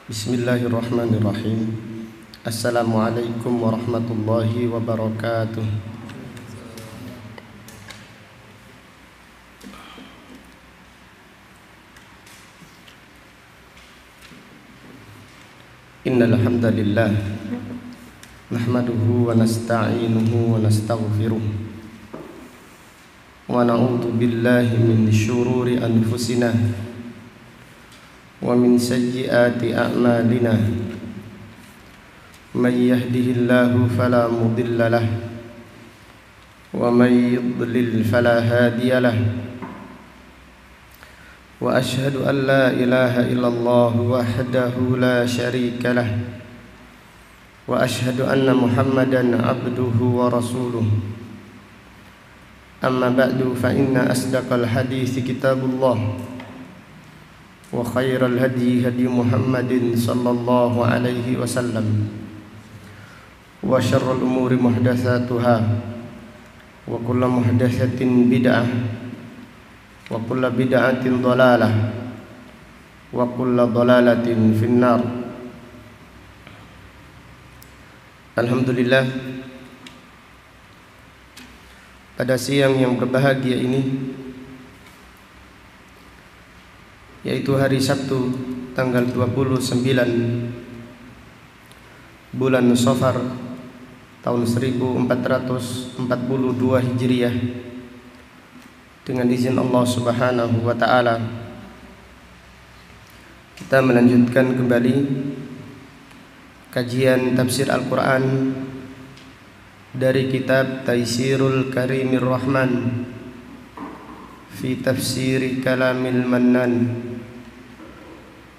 Bismillahirrahmanirrahim. Assalamualaikum warahmatullahi wabarakatuh. Innal hamdalillah nahmaduhu wa nasta'inuhu wa nastaghfiruh wa na'udzu billahi min syururi anfusina wa min sayyiati a'malina. May yahdihillahu fala mudilla lahu wa may yudlil fala hadiya lahu. Wa ashhadu an la ilaha illallah wahdahu la syarika lah. Wa ashhadu anna Muhammadan abduhu wa rasuluh. Amma ba'du fa inna asdaqal hadithi kitabullah wa khairal hadi hadi Muhammadin sallallahu alaihi wasallam wa syarrul umuri muhdatsatuha wa kullu muhdatsatin bid'ah wa kullu bid'atin dhalalah wa kullu dhalalatin finnar. Alhamdulillah, pada siang yang berbahagia ini, yaitu hari Sabtu tanggal 29 bulan Safar tahun 1442 Hijriah, dengan izin Allah Subhanahu wa taala kita melanjutkan kembali kajian tafsir Al-Qur'an dari kitab Taisirul Karimir Rahman fi Tafsiri Kalamil Mannan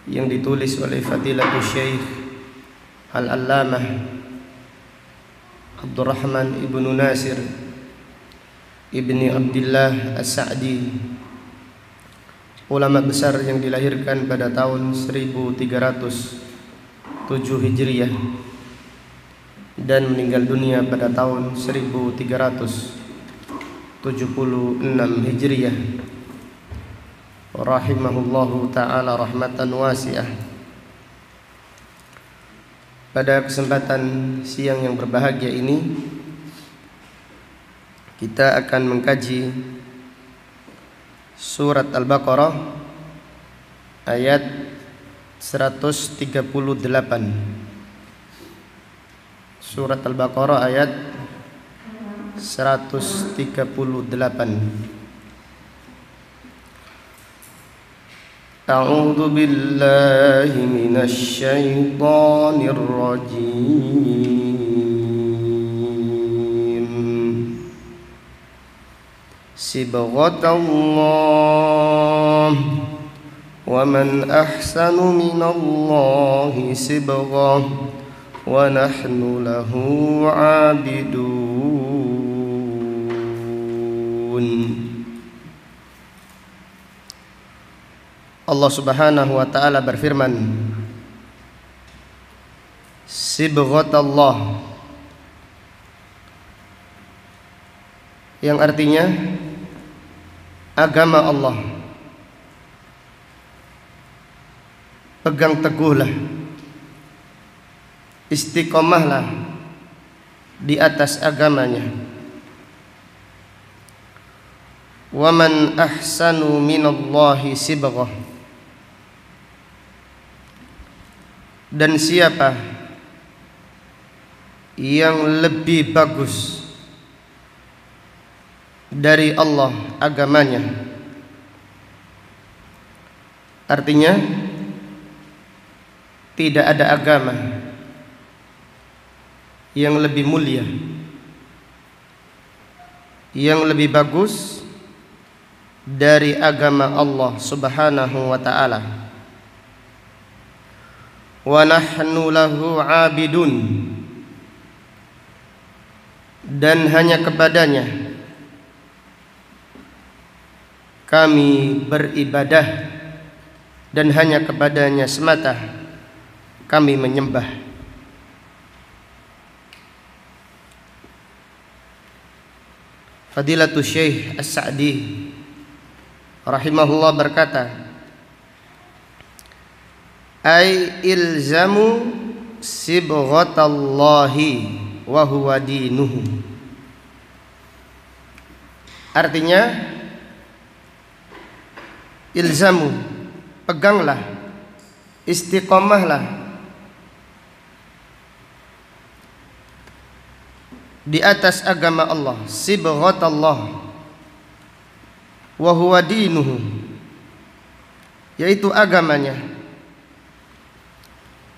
yang ditulis oleh Fadilatul Syekh Al-Allamah Abdurrahman ibnu Nasir ibni Abdillah As-Sa'di, ulama besar yang dilahirkan pada tahun 1307 Hijriah dan meninggal dunia pada tahun 1376 Hijriah, rahimahullahu ta'ala rahmatan wasi'ah. Pada kesempatan siang yang berbahagia ini, kita akan mengkaji surat Al-Baqarah ayat 138. Surat Al-Baqarah ayat 138. A'udzu billahi minasy syaithanir rajim. Sibghatallah wa man ahsanu minallahi sibghah wa nahnu lahu 'abidun. Allah Subhanahu wa ta'ala berfirman, Sibghatallah, yang artinya agama Allah. Pegang teguhlah, istiqomahlah di atas agamanya. Wa man ahsanu minallahi sibghah, dan siapa yang lebih bagus dari Allah agamanya. Artinya tidak ada agama yang lebih mulia, yang lebih bagus dari agama Allah Subhanahu wa ta'ala. Wa nahnu lahu 'abidun, dan hanya kepadanya kami beribadah, dan hanya kepadanya semata kami menyembah. Fadilatul Syekh As-Sa'di rahimahullah berkata, Ai ilzamu sibghatallahi wa huwa dinuhu. Artinya ilzamu, peganglah, istiqomahlah di atas agama Allah, sibghatallah wa huwa dinuhu, yaitu agamanya.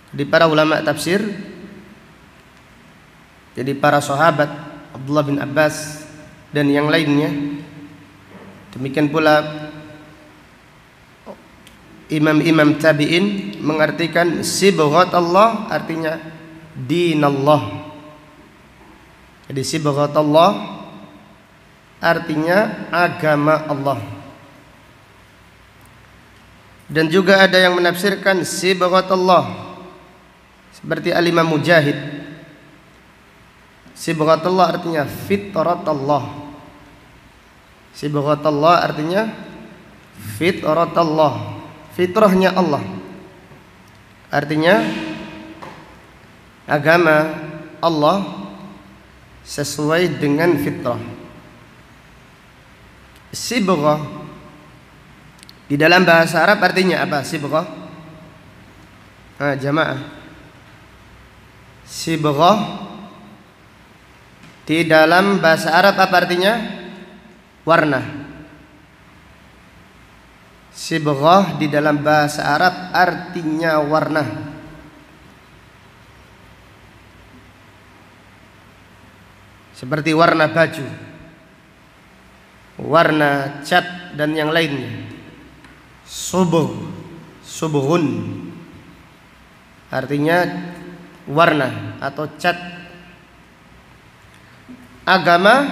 Di para ulama tafsir, jadi para sahabat Abdullah bin Abbas dan yang lainnya, demikian pula imam-imam tabi'in mengartikan sibghatallah artinya dinallah. Jadi sibghatallah artinya agama Allah. Dan juga ada yang menafsirkan sibghatallah seperti Al-Imam Mujahid. Sibghatallah artinya fitratallah. Sibghatallah artinya fitratallah, fitrahnya Allah. Artinya agama Allah sesuai dengan fitrah. Sibghah di dalam bahasa Arab artinya apa? Sibghah, jamaah. Sibghah di dalam bahasa Arab apa artinya? Warna. Sibghah di dalam bahasa Arab artinya warna. Seperti warna baju, warna cat dan yang lainnya. Subugh, subghun artinya warna atau cat. Agama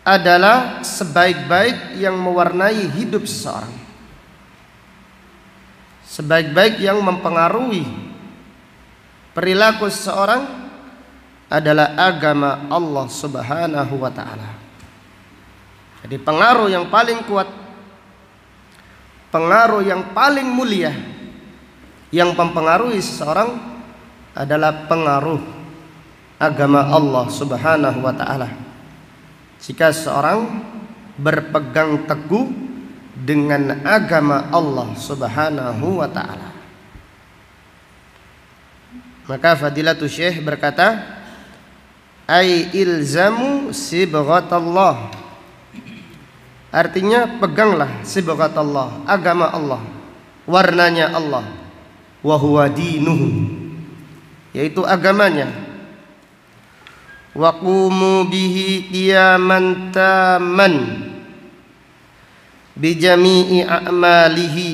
adalah sebaik-baik yang mewarnai hidup seseorang, sebaik-baik yang mempengaruhi perilaku seseorang adalah agama Allah Subhanahu wa ta'ala. Jadi pengaruh yang paling kuat, pengaruh yang paling mulia yang mempengaruhi seseorang adalah pengaruh agama Allah Subhanahu wa ta'ala. Jika seorang berpegang teguh dengan agama Allah Subhanahu wa ta'ala, maka Fadilatul Syekh berkata, ai ilzamu sibghatallah, artinya peganglah sibghatallah, agama Allah, warnanya Allah, wa huwa dinuhu, yaitu agamanya. Wa qumu bihi qiyaman taman bi jami'i a'malihi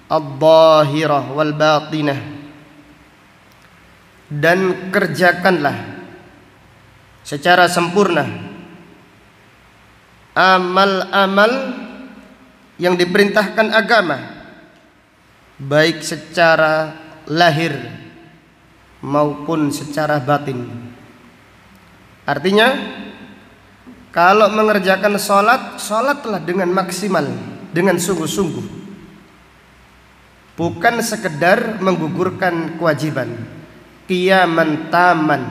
adh-dhahirah wal batinah, dan kerjakanlah secara sempurna amal-amal yang diperintahkan agama, baik secara lahir maupun secara batin. Artinya kalau mengerjakan sholat, sholatlah dengan maksimal, dengan sungguh-sungguh, bukan sekedar menggugurkan kewajiban. Qiyaman taman.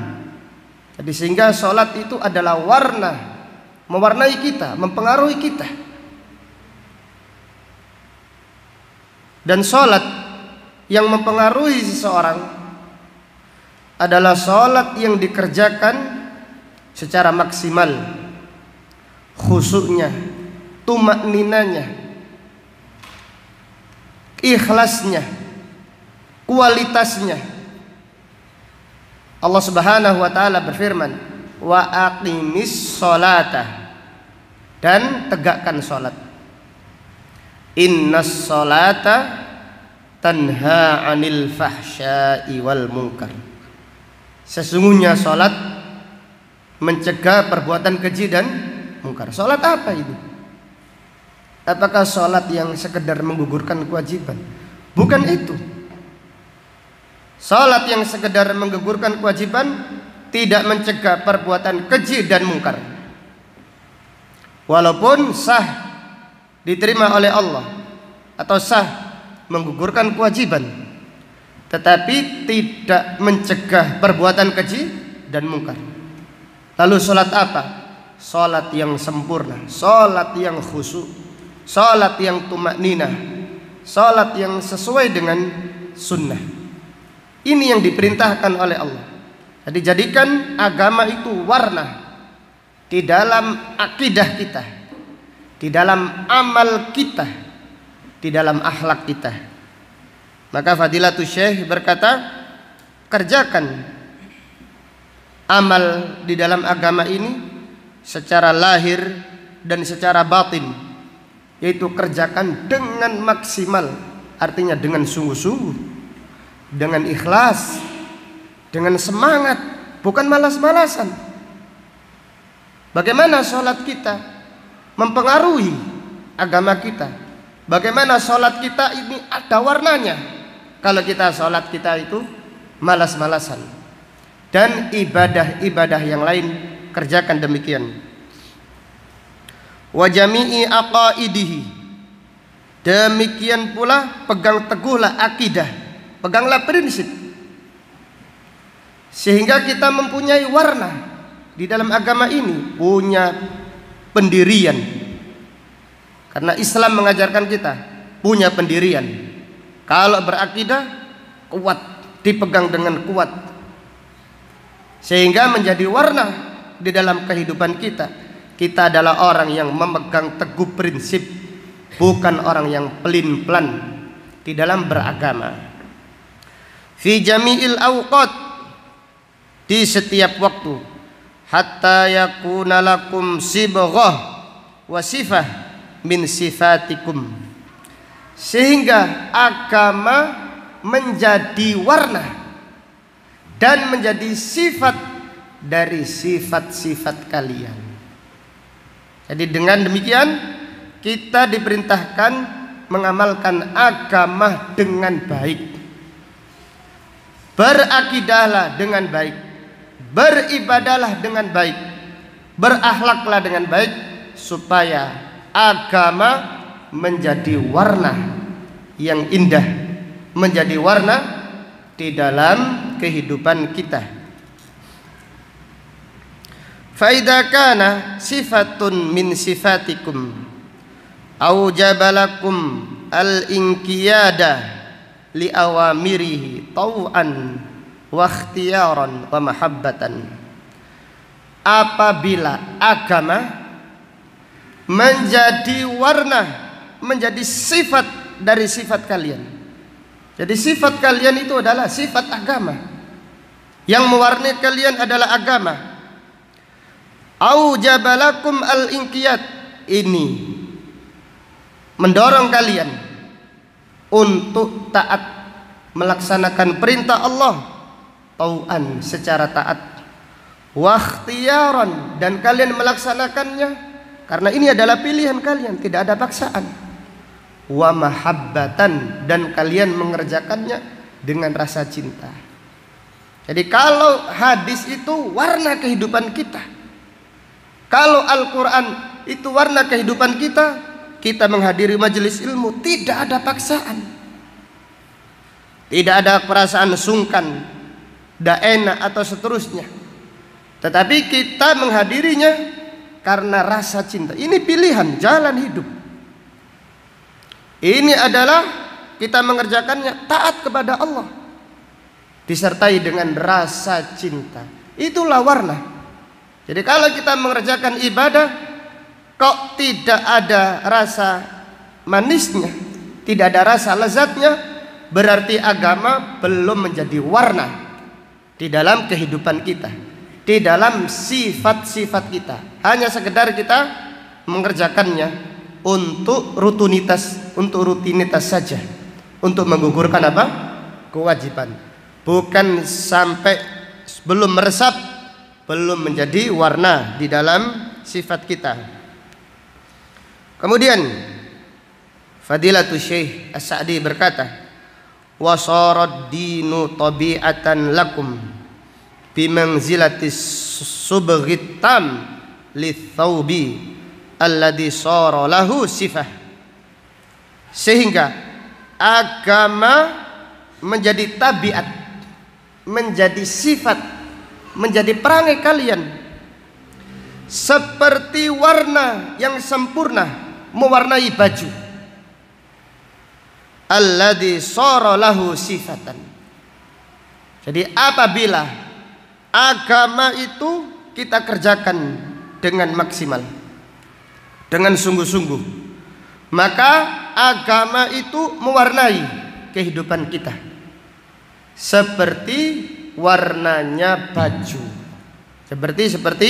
Jadi sehingga sholat itu adalah warna, mewarnai kita, mempengaruhi kita. Dan sholat yang mempengaruhi seseorang adalah sholat yang dikerjakan secara maksimal, khusyuknya, tumakninanya, ikhlasnya, kualitasnya. Allah Subhanahu wa ta'ala berfirman, wa aqimis sholata, dan tegakkan sholat. Innas sholata tanha anil fahsya'i wal munkar. Sesungguhnya sholat mencegah perbuatan keji dan mungkar. Sholat apa itu? Apakah sholat yang sekedar menggugurkan kewajiban? Bukan itu. Sholat yang sekedar menggugurkan kewajiban tidak mencegah perbuatan keji dan mungkar, walaupun sah, diterima oleh Allah, atau sah, menggugurkan kewajiban, tetapi tidak mencegah perbuatan keji dan mungkar. Lalu sholat apa? Sholat yang sempurna, sholat yang khusyuk, sholat yang tumakninah, sholat yang sesuai dengan sunnah. Ini yang diperintahkan oleh Allah. Jadi jadikan agama itu warna di dalam akidah kita, di dalam amal kita, di dalam akhlak kita. Maka Fadilatul Syekh berkata, kerjakan amal di dalam agama ini secara lahir dan secara batin, yaitu kerjakan dengan maksimal, artinya dengan sungguh-sungguh, dengan ikhlas, dengan semangat, bukan malas-malasan. Bagaimana sholat kita mempengaruhi agama kita? Bagaimana sholat kita ini ada warnanya? Kalau kita sholat kita itu malas-malasan. Dan ibadah-ibadah yang lain kerjakan demikian. Wa jami'i aqaidihi, demikian pula pegang teguhlah akidah, peganglah prinsip, sehingga kita mempunyai warna di dalam agama ini, punya pendirian. Karena Islam mengajarkan kita punya pendirian. Kalau berakidah kuat, dipegang dengan kuat, sehingga menjadi warna di dalam kehidupan kita. Kita adalah orang yang memegang teguh prinsip, bukan orang yang pelin-pelan di dalam beragama. Fi jami'il awqat, di setiap waktu, hatta yakuna lakum sibghah wa sifah min sifatikum, sehingga agama menjadi warna dan menjadi sifat dari sifat-sifat kalian. Jadi dengan demikian kita diperintahkan mengamalkan agama dengan baik, berakidahlah dengan baik, beribadahlah dengan baik, berakhlaklah dengan baik, supaya agama menjadi warna yang indah, menjadi warna di dalam kehidupan kita. Fa idza kana sifatun min sifatikum aujabalakum al-inqiyada li awamirihi tau'an wa ikhtiyaran wa mahabbatan. Apabila agama menjadi warna, menjadi sifat dari sifat kalian. Jadi sifat kalian itu adalah sifat agama. Yang mewarnai kalian adalah agama. Aujabalakum al-inqiyad, ini mendorong kalian untuk taat, melaksanakan perintah Allah tau'an, secara taat, wa ikhtiyaran, dan kalian melaksanakannya karena ini adalah pilihan kalian, tidak ada paksaan, wa mahabbatan, dan kalian mengerjakannya dengan rasa cinta. Jadi kalau hadis itu warna kehidupan kita, kalau Al-Quran itu warna kehidupan kita, kita menghadiri majelis ilmu tidak ada paksaan, tidak ada perasaan sungkan, tidak enak atau seterusnya, tetapi kita menghadirinya karena rasa cinta. Ini pilihan jalan hidup. Ini adalah kita mengerjakannya taat kepada Allah disertai dengan rasa cinta. Itulah warna. Jadi kalau kita mengerjakan ibadah kok tidak ada rasa manisnya, tidak ada rasa lezatnya, berarti agama belum menjadi warna di dalam kehidupan kita, di dalam sifat-sifat kita. Hanya sekedar kita mengerjakannya untuk rutinitas saja, untuk menggugurkan apa? Kewajiban. Bukan sampai belum meresap, belum menjadi warna di dalam sifat kita. Kemudian Fadilatul Syekh As-Sa'di berkata, wa sarad dinu tabi'atan lakum bimanzilatis subghit tam lithawbi alladhi sara lahu sifah. Sehingga agama menjadi tabiat, menjadi sifat, menjadi perangai kalian, seperti warna yang sempurna mewarnai baju. Alladzi shara lahu sifatan. Jadi apabila agama itu kita kerjakan dengan maksimal, dengan sungguh-sungguh, maka agama itu mewarnai kehidupan kita seperti warnanya baju. Seperti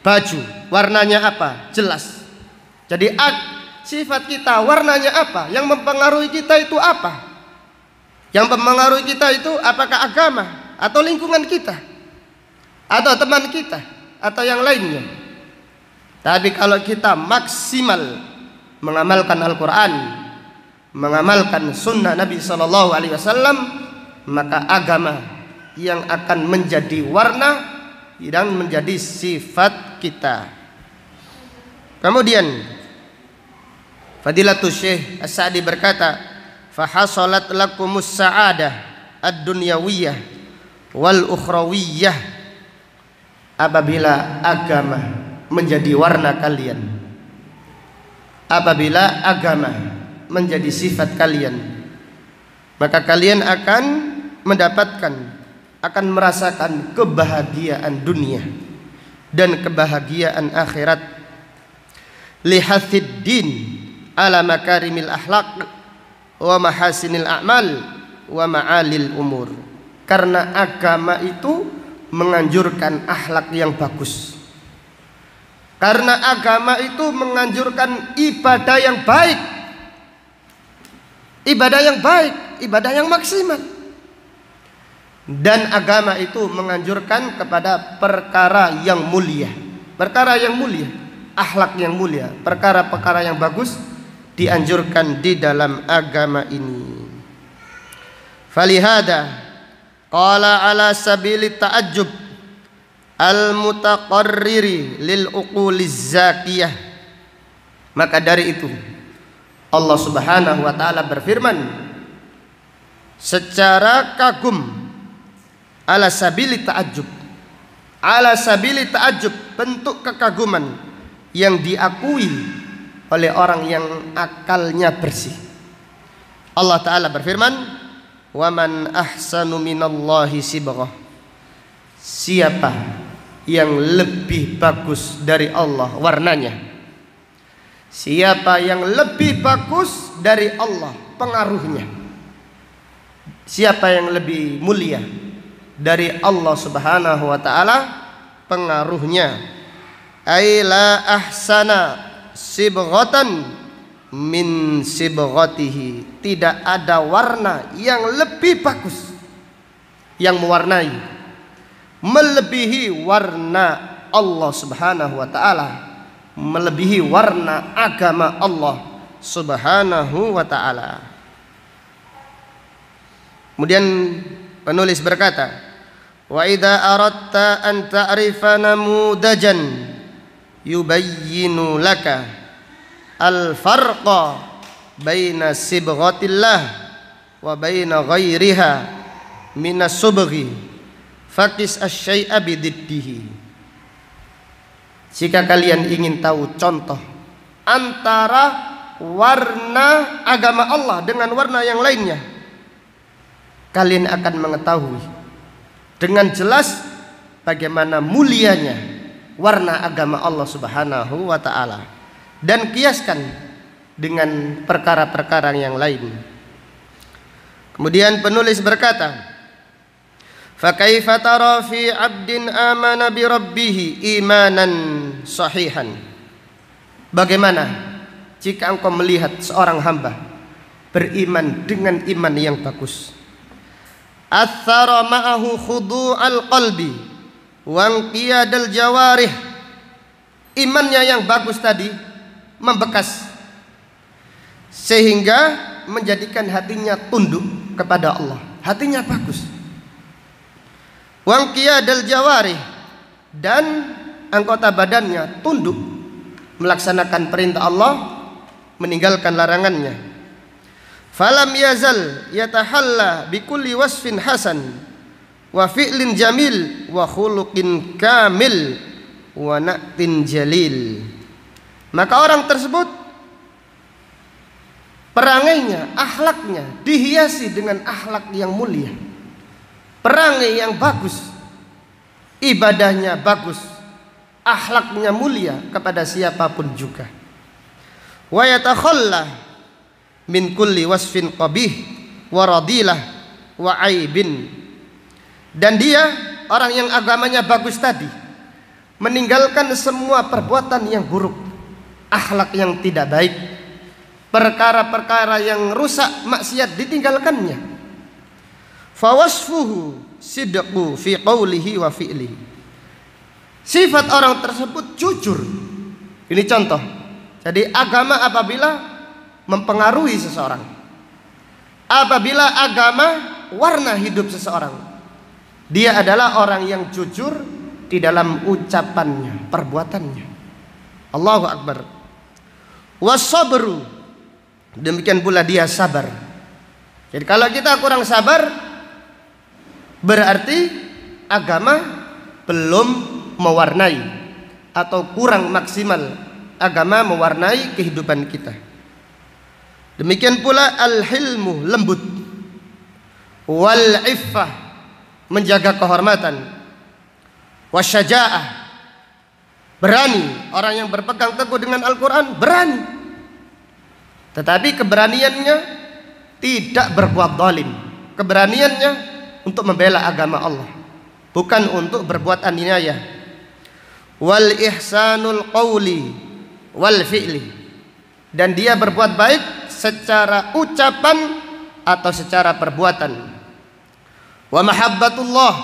baju. Warnanya apa? Jelas. Jadi sifat kita warnanya apa? Yang mempengaruhi kita itu apa? Yang mempengaruhi kita itu apakah agama atau lingkungan kita atau teman kita atau yang lainnya? Tapi kalau kita maksimal mengamalkan Al-Quran, mengamalkan sunnah Nabi SAW, maka agama yang akan menjadi warna dan menjadi sifat kita. Kemudian Fadilatul Syekh As-Sa'di berkata, fahasalat lakumus sa'adah ad-dunyawiyah wal ukhrawiyah. Apabila agama menjadi warna kalian, apabila agama menjadi sifat kalian, maka kalian akan mendapatkan, akan merasakan kebahagiaan dunia dan kebahagiaan akhirat. Lihathid din ala makarimil akhlaq wa mahasinil a'mal wa ma'alil umur. Karena agama itu menganjurkan akhlak yang bagus. Karena agama itu menganjurkan ibadah yang baik. Ibadah yang baik, ibadah yang maksimal. Dan agama itu menganjurkan kepada perkara yang mulia. Perkara yang mulia, akhlak yang mulia, perkara-perkara yang bagus dianjurkan di dalam agama ini. Falihada qala ala sabili ta'ajjub al-mutaqarriri lil uquliz zakiyah. Maka dari itu Allah Subhanahu wa taala berfirman secara kagum, ala sabili ta'ajjub, ala sabili ta'ajjub, bentuk kekaguman yang diakui oleh orang yang akalnya bersih. Allah taala berfirman, wa man ahsanu minallahi sibghah. Siapa yang lebih bagus dari Allah warnanya? Siapa yang lebih bagus dari Allah pengaruhnya? Siapa yang lebih mulia dari Allah Subhanahu wa taala pengaruhnya? Ai la ahsana sibghatan min sibghatihi. Tidak ada warna yang lebih bagus yang mewarnai, melebihi warna Allah Subhanahu wa taala, melebihi warna agama Allah Subhanahu wa taala. Kemudian penulis berkata, wa idza aradta an ta'rifa namudajan yubayyinu laka al-farqa baina sibghatillah wa baina ghairiha minas subghi faqis asy-syai'a bididdihi. Jika kalian ingin tahu contoh antara warna agama Allah dengan warna yang lainnya, kalian akan mengetahui dengan jelas bagaimana mulianya warna agama Allah Subhanahu wa taala, dan kiaskan dengan perkara-perkara yang lain. Kemudian penulis berkata, fa kaifa tara fi 'abdin amana bi rabbih imanan sahihan. Bagaimana jika engkau melihat seorang hamba beriman dengan iman yang bagus, athara ma'ahu khudu'al qalbi wa inqiyadal jawarih. Imannya yang bagus tadi membekas sehingga menjadikan hatinya tunduk kepada Allah, hatinya bagus. Wa inqiyadal jawarih, dan anggota badannya tunduk melaksanakan perintah Allah, meninggalkan larangannya. falam yazal yatahalla bikulli wasfin hasan wa fi'lin jamil wa khuluqin kamil wa na'tin jalil. Maka orang tersebut perangainya, akhlaknya dihiasi dengan akhlak yang mulia, perangai yang bagus, ibadahnya bagus, akhlaknya mulia kepada siapapun juga. Wa yatakhalla min kulli wasfin qabih wa radilah wa aibin. Dan dia orang yang agamanya bagus tadi meninggalkan semua perbuatan yang buruk, akhlak yang tidak baik, perkara-perkara yang rusak, maksiat ditinggalkannya. Fawasfuhu sidqu fi qawlihi wa fi'lihi. Sifat orang tersebut jujur. Ini contoh. Jadi agama apabila mempengaruhi seseorang, apabila agama warna hidup seseorang, dia adalah orang yang jujur di dalam ucapannya, perbuatannya. Allahu Akbar. Wasabru, demikian pula dia sabar. Jadi kalau kita kurang sabar, berarti agama belum mewarnai atau kurang maksimal agama mewarnai kehidupan kita. Demikian pula al-hilmu, lembut, wal iffah, menjaga kehormatan, wasyaja'ah, berani. Orang yang berpegang teguh dengan Al-Quran berani, tetapi keberaniannya tidak berbuat zalim. Keberaniannya untuk membela agama Allah, bukan untuk berbuat aniaya. Wal ihsanul qawli wal fi'li, dan dia berbuat baik secara ucapan atau secara perbuatan. Wa mahabbatullah,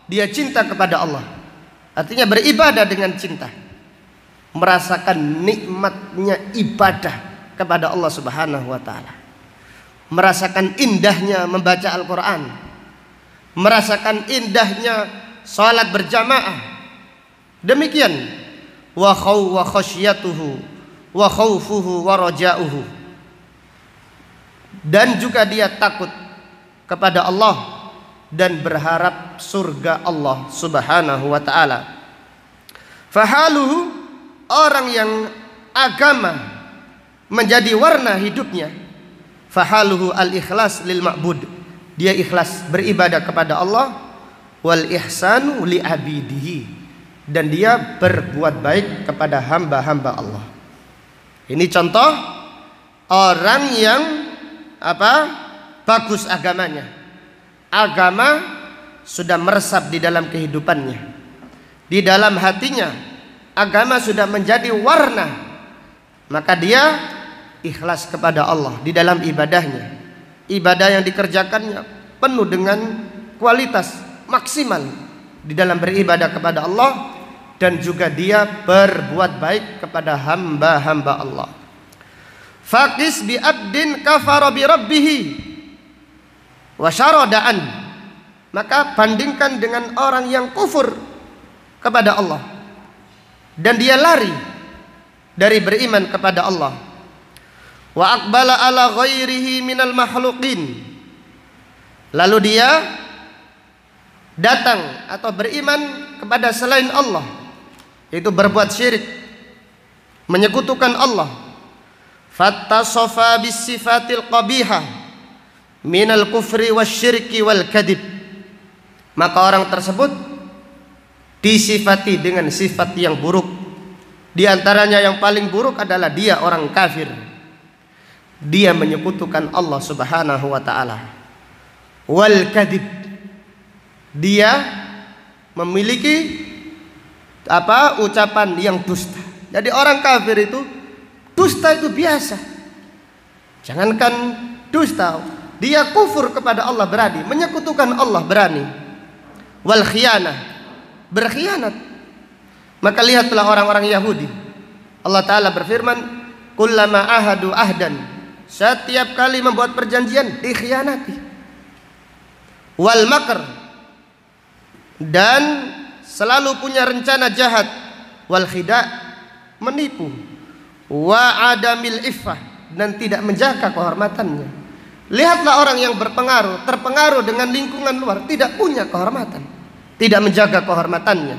dia cinta kepada Allah, artinya beribadah dengan cinta, merasakan nikmatnya ibadah kepada Allah Subhanahu wa taala, merasakan indahnya membaca Al-Quran, merasakan indahnya salat berjamaah. Demikian wa khasyatuhu wa khaufuhu wa raja'uhu, dan juga dia takut kepada Allah dan berharap surga Allah Subhanahu wa taala. Fahaluhu, orang yang agama menjadi warna hidupnya, fahaluhu al-ikhlas lil ma'bud, dia ikhlas beribadah kepada Allah, wal ihsanu li abidihi, dan dia berbuat baik kepada hamba-hamba Allah. Ini contoh orang yang bagus agamanya. Agama sudah meresap di dalam kehidupannya, di dalam hatinya agama sudah menjadi warna, maka dia ikhlas kepada Allah di dalam ibadahnya. Ibadah yang dikerjakannya penuh dengan kualitas maksimal di dalam beribadah kepada Allah, dan juga dia berbuat baik kepada hamba-hamba Allah. Faqis bi abdin kafara bi rabbih wa syarada'an, maka bandingkan dengan orang yang kufur kepada Allah dan dia lari dari beriman kepada Allah. Wa aqbala ala ghairihi minal makhluqin, lalu dia datang atau beriman kepada selain Allah, yaitu berbuat syirik, menyekutukan Allah. Fattasafa bis sifatil qabihah minal kufri wasyirki wal kadib, maka orang tersebut disifati dengan sifat yang buruk. Di antaranya yang paling buruk adalah dia orang kafir, dia menyekutukan Allah Subhanahu wa taala. Wal kadib, dia memiliki ucapan yang dusta. Jadi orang kafir itu dusta itu biasa. Jangankan dusta, dia kufur kepada Allah berani, menyekutukan Allah berani. Wal khiyanah, berkhianat. Maka lihatlah orang-orang Yahudi. Allah Ta'ala berfirman, kullama ahadu ahdan, setiap kali membuat perjanjian dikhianati. Wal makr, dan selalu punya rencana jahat. Wal khida', menipu. Wa adamil iffah, dan tidak menjaga kehormatannya. Lihatlah orang yang berpengaruh, terpengaruh dengan lingkungan luar, tidak punya kehormatan, tidak menjaga kehormatannya,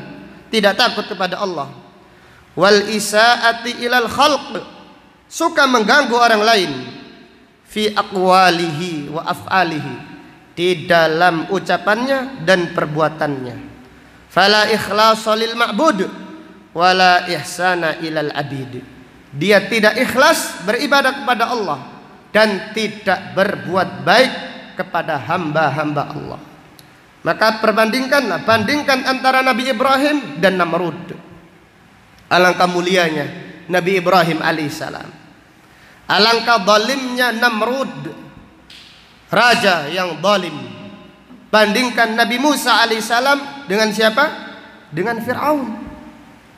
tidak takut kepada Allah. Wal isaati ilal khalq, suka mengganggu orang lain, fi aqwalihi wa af'alihi, di dalam ucapannya dan perbuatannya. Fala ikhlasa lil ma'bud wala ihsana ilal abid, dia tidak ikhlas beribadah kepada Allah dan tidak berbuat baik kepada hamba-hamba Allah. Maka bandingkan antara Nabi Ibrahim dan Namrud. Alangkah mulianya Nabi Ibrahim alaihissalam, alangkah zalimnya Namrud, raja yang zalim. Bandingkan Nabi Musa alaihissalam dengan siapa? Dengan Fir'aun.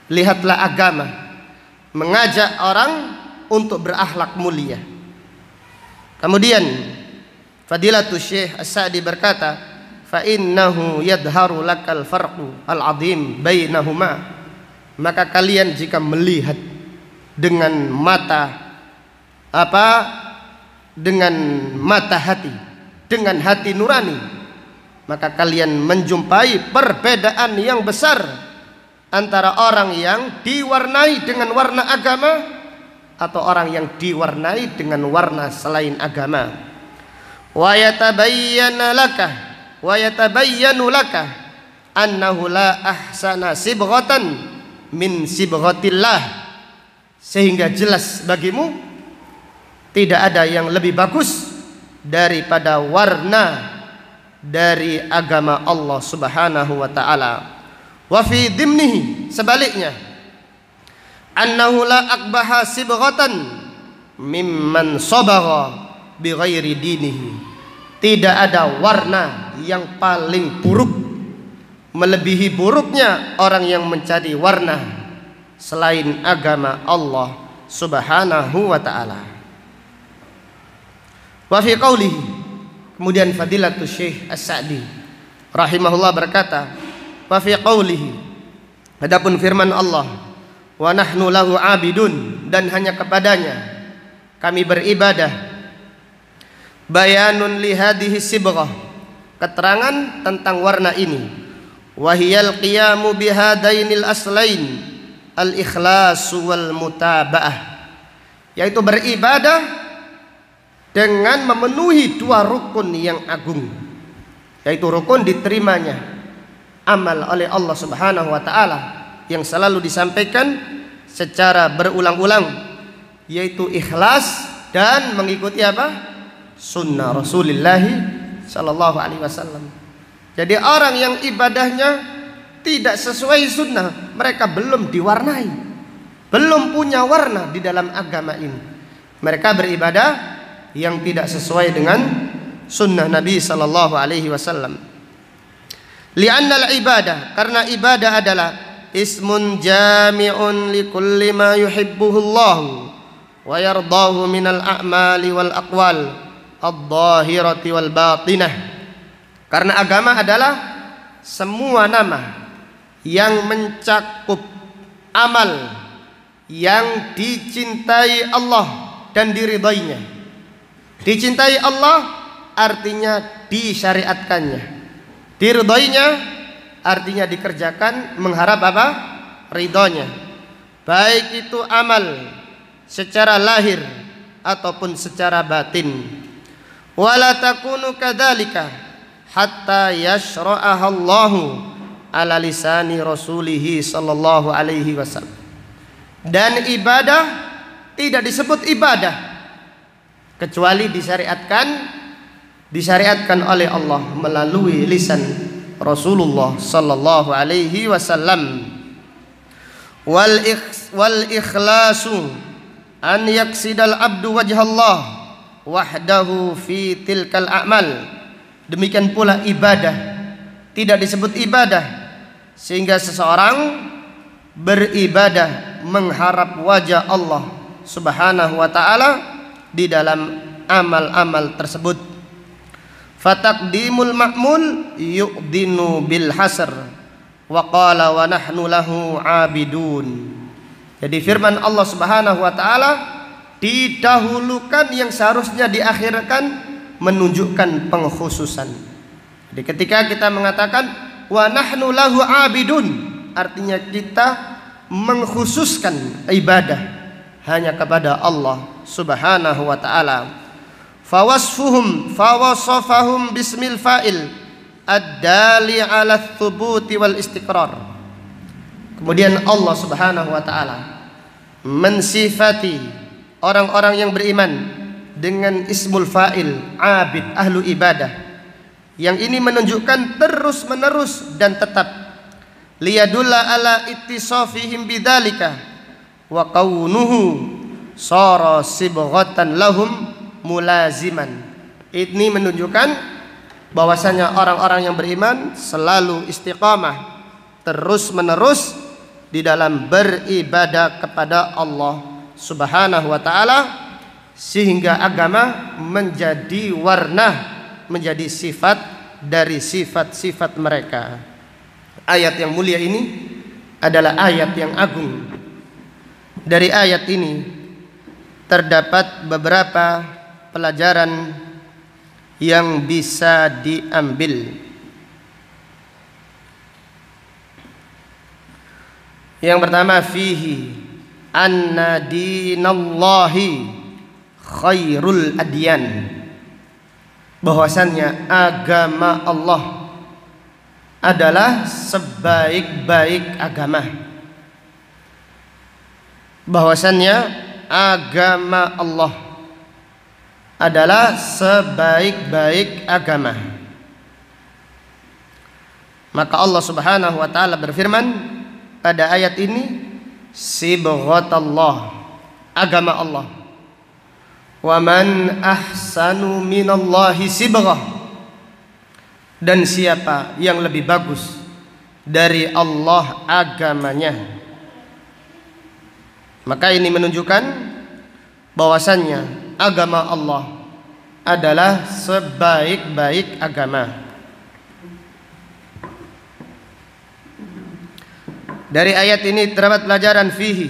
Lihatlah agama mengajak orang untuk berakhlak mulia. Kemudian Fadilatul Syekh As-Sa'di berkata, fa innahu yadharu lakal farqu al-azim bainahuma, maka kalian jika melihat dengan mata dengan mata hati, dengan hati nurani, maka kalian menjumpai perbedaan yang besar antara orang yang diwarnai dengan warna agama atau orang yang diwarnai dengan warna selain agama. Wa yatabayyanu laka annahu la ahsana sibghatan min sibghatillah, sehingga jelas bagimu tidak ada yang lebih bagus daripada warna dari agama Allah Subhanahu wa taala. Wa fi dhimnihi, sebaliknya, annahu la aqbaha sibghatan mimman sabagha bighairi dinihi, tidak ada warna yang paling buruk melebihi buruknya orang yang mencari warna selain agama Allah Subhanahu wa taala. Wa fi qaulihi, kemudian Fadilatul Syekh As-Sa'di rahimahullah berkata, wa fi qaulihi, adapun firman Allah, wa nahnu lahu abidun, dan hanya kepadanya kami beribadah. Bayanun li hadhihi sibghah, keterangan tentang warna ini. Wahiyal qiyamu bihadainil aslain, al-ikhlas wal mutaba'ah, yaitu beribadah dengan memenuhi dua rukun yang agung, yaitu rukun diterimanya amal oleh Allah Subhanahu wa taala yang selalu disampaikan secara berulang-ulang, yaitu ikhlas dan mengikuti apa? Sunnah Rasulullah sallallahu alaihi wasallam. Jadi orang yang ibadahnya tidak sesuai sunnah, mereka belum diwarnai, belum punya warna di dalam agama ini. Mereka beribadah yang tidak sesuai dengan sunnah Nabi sallallahu alaihi wasallam. Li'annal ibadah, karena ibadah adalah ismun jami'un li kulli ma yuhibbuhu Allah wa yardahu minal a'mali wal aqwal adh-dhahirati wal batinah. Karena agama adalah semua nama yang mencakup amal yang dicintai Allah dan diridainya. Dicintai Allah artinya disyariatkannya, diridainya artinya dikerjakan mengharap apa? Ridhonya. Baik itu amal secara lahir ataupun secara batin. Wala takunu kadzalika hatta yashra'aha Allahu ala lisani rasulih sallallahu alaihi wasallam. Dan ibadah tidak disebut ibadah kecuali disyariatkan oleh Allah melalui lisan Rasulullah sallallahu alaihi wasallam. Wal ikhlasu an yaqsidal abdu wajhallah wahdahu fi tilkal a'mal. Demikian pula ibadah tidak disebut ibadah sehingga seseorang beribadah mengharap wajah Allah Subhanahu wa taala di dalam amal-amal tersebut. Fataqdimul ma'mul yu'dinu bil hasr wa qala wa nahnu lahu abidun. Jadi firman Allah Subhanahu wa taala, didahulukan yang seharusnya diakhirkan menunjukkan pengkhususan. Jadi ketika kita mengatakan wa nahnu lahu abidun, artinya kita mengkhususkan ibadah hanya kepada Allah Subhanahu wa taala. Fawasafahum bismil fa'il ad-dali 'ala ats-thubuti wal istiqrar. Kemudian Allah Subhanahu wa taala mensifati orang-orang yang beriman dengan ismul fa'il, abid, ahlu ibadah, yang ini menunjukkan terus menerus dan tetap, liyadulla ala ittisafihim bidzalika wa kaunuhu sara sibghatan lahum mulaziman. Ini menunjukkan bahwasanya orang-orang yang beriman selalu istiqamah terus menerus di dalam beribadah kepada Allah Subhanahu wa taala, sehingga agama menjadi warna, menjadi sifat dari sifat-sifat mereka. Ayat yang mulia ini adalah ayat yang agung. Dari ayat ini terdapat beberapa pelajaran yang bisa diambil. Yang pertama, fihi anna dinallahi khairul adyan, bahwasannya agama Allah adalah sebaik-baik agama. Bahwasannya agama Allah adalah sebaik-baik agama. Maka Allah Subhanahu wa taala berfirman pada ayat ini, sibghatallah, agama Allah. Wa man ahsanu minallahi sibghah, dan siapa yang lebih bagus dari Allah agamanya. Maka ini menunjukkan bahwasannya agama Allah adalah sebaik-baik agama. Dari ayat ini terdapat pelajaran fihi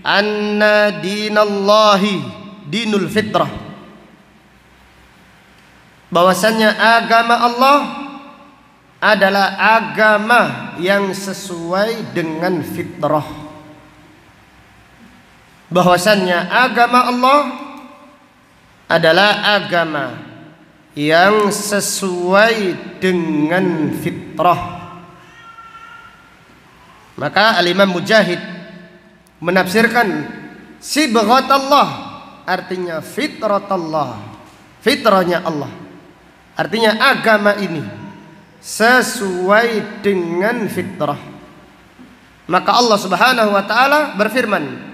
anna dinallahi dinul fitrah, bahwasannya agama Allah adalah agama yang sesuai dengan fitrah. Bahwasannya agama Allah adalah agama yang sesuai dengan fitrah. Maka Al-Imam Mujahid menafsirkan sibghatallah artinya fitratallah, fitrahnya Allah. Artinya agama ini sesuai dengan fitrah. Maka Allah Subhanahu wa taala berfirman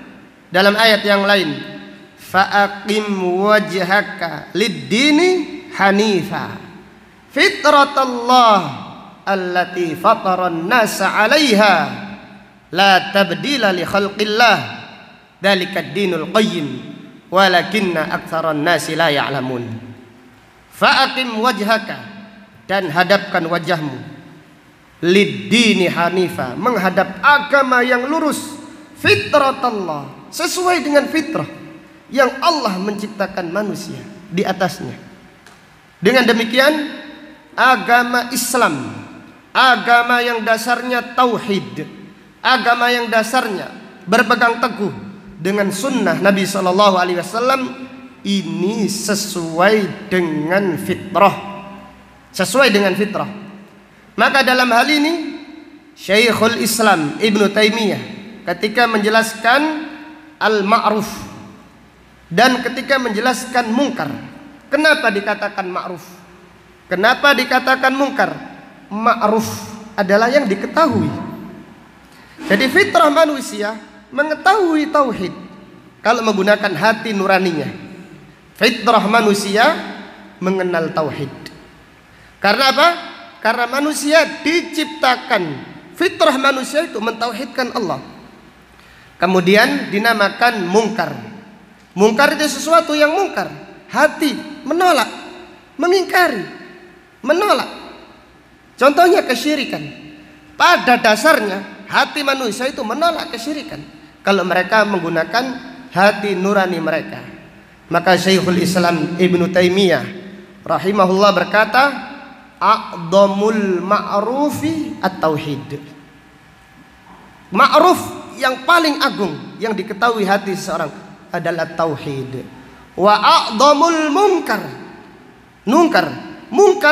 dalam ayat yang lain, fa'aqim wajhaka lid-dini hanifa fitratallah allati fataran nasa 'alaiha la tabdila li khalqillah dzalikad dinul qayyim walakinna aktsaran nasi la ya'lamun. Fa'aqim wajhaka, dan hadapkan wajahmu, lid-dini hanifa, menghadap agama yang lurus, fitratallah, sesuai dengan fitrah yang Allah menciptakan manusia di atasnya. Dengan demikian agama Islam, agama yang dasarnya tauhid, agama yang dasarnya berpegang teguh dengan sunnah Nabi SAW, ini sesuai dengan fitrah, sesuai dengan fitrah. Maka dalam hal ini Syekhul Islam Ibnu Taimiyah ketika menjelaskan al-ma'ruf dan ketika menjelaskan mungkar, kenapa dikatakan ma'ruf, kenapa dikatakan mungkar? Ma'ruf adalah yang diketahui. Jadi fitrah manusia mengetahui tauhid kalau menggunakan hati nuraninya. Fitrah manusia mengenal tauhid. Karena apa? Karena manusia diciptakan, fitrah manusia itu mentauhidkan Allah. Kemudian dinamakan mungkar. Mungkar itu sesuatu yang mungkar, hati menolak, mengingkari, menolak. Contohnya kesyirikan. Pada dasarnya hati manusia itu menolak kesyirikan kalau mereka menggunakan hati nurani mereka. Maka Syekhul Islam Ibnu Taimiyah rahimahullah berkata, a'dhamul ma'rufi at-tauhid. Ma'ruf yang paling agung yang diketahui hati seseorang adalah tauhid. Wa a'dhamul munkar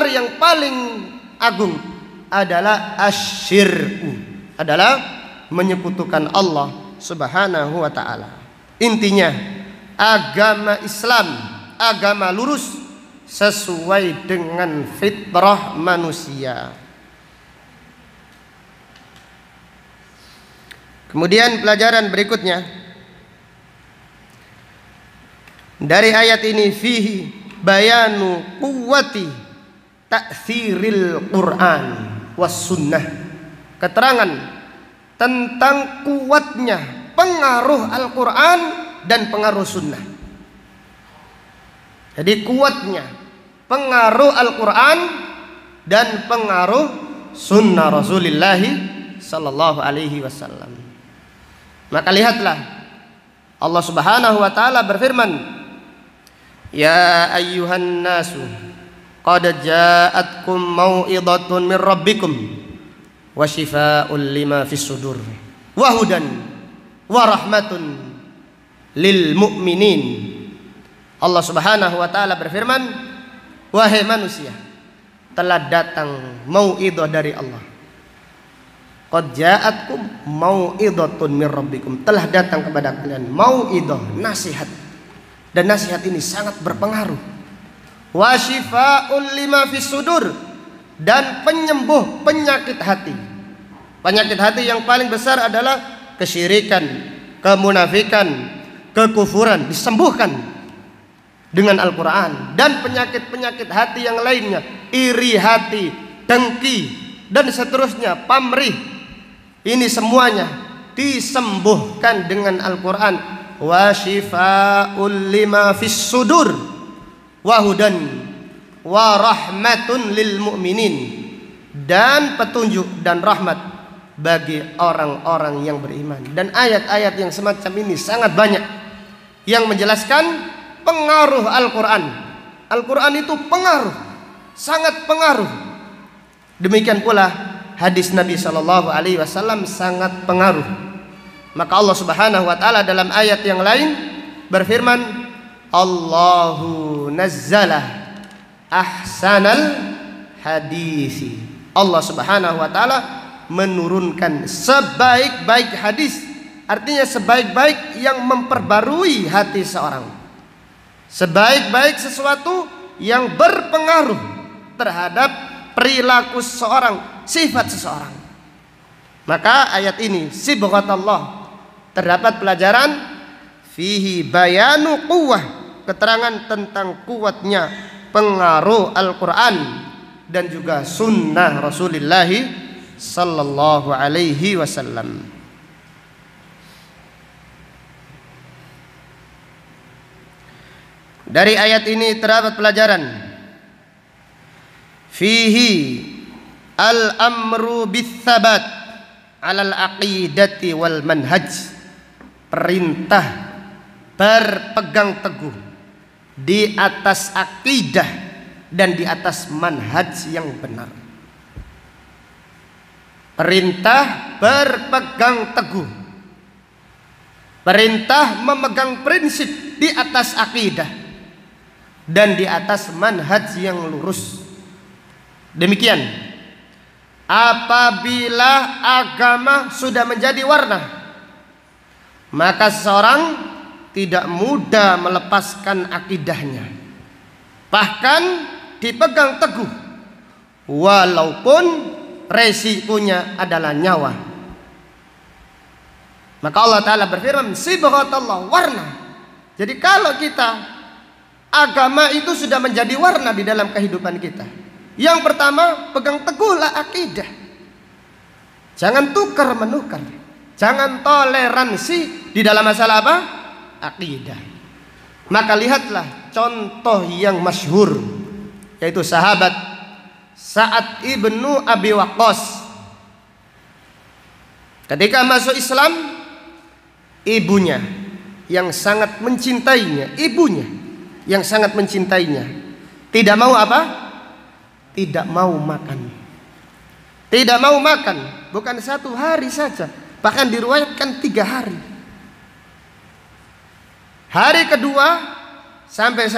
yang paling agung adalah asyirku, adalah menyekutukan Allah Subhanahu wa ta'ala. Intinya agama Islam, agama lurus sesuai dengan fitrah manusia. Kemudian pelajaran berikutnya dari ayat ini, fihi bayanu quwwati ta'thiril Qur'an was sunnah. Keterangan tentang kuatnya pengaruh Al-Quran dan pengaruh sunnah. Jadi kuatnya pengaruh Al-Quran dan pengaruh sunnah Rasulullah sallallahu alaihi wasallam. Maka lihatlah, Allah Subhanahu wa ta'ala berfirman, ya ayyuhan nasu qad ja'atkum mau'izatun min rabbikum wa shifaa'un lima fis sudur wa hudan wa rahmatun lil mu'minin. Allah Subhanahu wa ta'ala berfirman, wahai manusia, telah datang mau'izah dari Allah. Qad ja'atkum mau'izatun min rabbikum, telah datang kepada kalian mau'izah, nasihat. Dan nasihat ini sangat berpengaruh. Wa shifaa'un lima fis sudur, dan penyembuh penyakit hati. Penyakit hati yang paling besar adalah kesyirikan, kemunafikan, kekufuran, disembuhkan dengan Al-Quran. Dan penyakit-penyakit hati yang lainnya, iri hati, dengki, dan seterusnya, pamrih, ini semuanya disembuhkan dengan Al-Quran. Wa shifaa'un lima fis sudur wa hudan wa rahmatun lil mu'minin, dan petunjuk dan rahmat bagi orang-orang yang beriman. Dan ayat-ayat yang semacam ini sangat banyak yang menjelaskan pengaruh Al-Quran. Al-Quran itu pengaruh, sangat pengaruh. Demikian pula hadis Nabi sallallahu alaihi wasallam sangat pengaruh. Maka Allah Subhanahu wa ta'ala dalam ayat yang lain berfirman, Allahu nazzala ahsanal hadisi. Allah Subhanahu wa ta'ala menurunkan sebaik-baik hadis, artinya sebaik-baik yang memperbarui hati seorang, sebaik-baik sesuatu yang berpengaruh terhadap perilaku seseorang, sifat seseorang. Maka ayat ini sibghatullah, terdapat pelajaran fihi bayanu quwwah, keterangan tentang kuatnya pengaruh Al-Quran dan juga sunnah Rasulullah sallallahu alaihi wasallam. Dari ayat ini terdapat pelajaran fihi al-amru bis-sabat 'alal aqidati wal manhaj, perintah berpegang teguh di atas akidah dan di atas manhaj yang benar. Perintah berpegang teguh, perintah memegang prinsip di atas akidah dan di atas manhaj yang lurus. Demikian apabila agama sudah menjadi warna, maka seseorang tidak mudah melepaskan akidahnya, bahkan dipegang teguh walaupun resikonya adalah nyawa. Maka Allah Ta'ala berfirman, sibghatullah, warna. Jadi kalau kita, agama itu sudah menjadi warna di dalam kehidupan kita, yang pertama, pegang teguhlah akidah. Jangan tukar menukar, jangan toleransi di dalam masalah apa? Akidah. Maka lihatlah contoh yang masyhur, yaitu sahabat Sa'ad ibnu Abi Waqqas. Ketika masuk Islam, ibunya yang sangat mencintainya, Tidak mau apa? Tidak mau makan. Tidak mau makan. Bukan 1 hari saja, bahkan diriwayatkan 3 hari. Hari kedua sampai